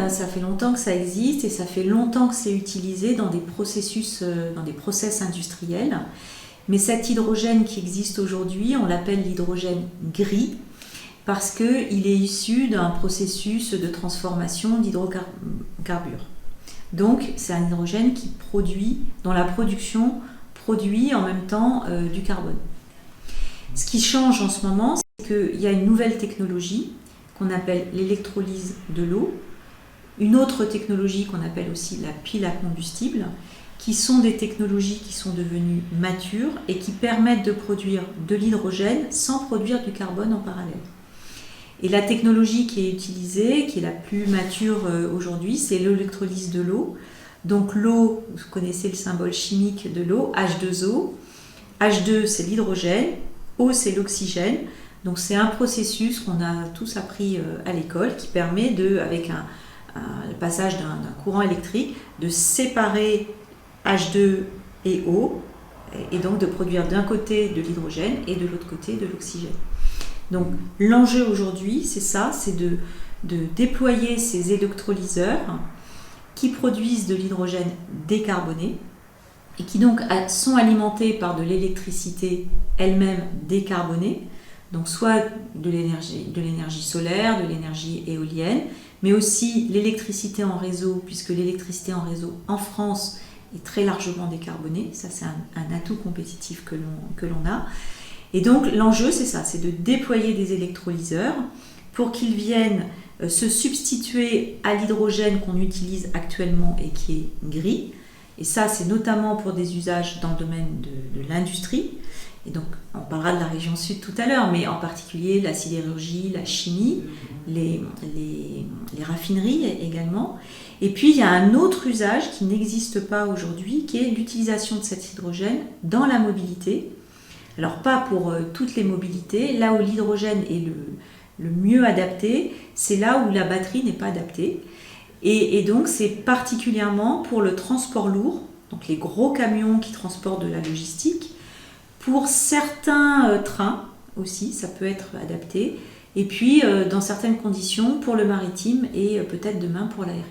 ça fait longtemps que ça existe et ça fait longtemps que c'est utilisé dans des processus, dans des process industriels. Mais cet hydrogène qui existe aujourd'hui, on l'appelle l'hydrogène gris parce qu'il est issu d'un processus de transformation d'hydrocarbures. Donc c'est un hydrogène qui produit, dont la production produit en même temps du carbone. Ce qui change en ce moment, c'est qu'il y a une nouvelle technologie qu'on appelle l'électrolyse de l'eau, une autre technologie qu'on appelle aussi la pile à combustible, qui sont des technologies qui sont devenues matures et qui permettent de produire de l'hydrogène sans produire du carbone en parallèle. Et la technologie qui est utilisée, qui est la plus mature aujourd'hui, c'est l'électrolyse de l'eau. Donc l'eau, vous connaissez le symbole chimique de l'eau, H2O. H2, c'est l'hydrogène, O, c'est l'oxygène. Donc c'est un processus qu'on a tous appris à l'école qui permet, avec le passage d'un courant électrique, de séparer H2 et O, et donc de produire d'un côté de l'hydrogène et de l'autre côté de l'oxygène. Donc l'enjeu aujourd'hui, c'est ça, c'est de déployer ces électrolyseurs qui produisent de l'hydrogène décarboné et qui donc sont alimentés par de l'électricité elle-même décarbonée, donc soit de l'énergie solaire, de l'énergie éolienne, mais aussi l'électricité en réseau, puisque l'électricité en réseau en France est très largement décarbonée. Ça, c'est un atout compétitif que l'on a. Et donc l'enjeu, c'est ça, c'est de déployer des électrolyseurs pour qu'ils viennent se substituer à l'hydrogène qu'on utilise actuellement et qui est gris. Et ça, c'est notamment pour des usages dans le domaine de l'industrie. Et donc, on parlera de la région sud tout à l'heure, mais en particulier la sidérurgie, la chimie, les raffineries également. Et puis, il y a un autre usage qui n'existe pas aujourd'hui, qui est l'utilisation de cet hydrogène dans la mobilité. Alors, pas pour toutes les mobilités. Là où l'hydrogène est le mieux adapté, c'est là où la batterie n'est pas adaptée. Et donc, c'est particulièrement pour le transport lourd, donc les gros camions qui transportent de la logistique. Pour certains trains aussi, ça peut être adapté. Et puis, dans certaines conditions, pour le maritime et peut-être demain pour l'aérien.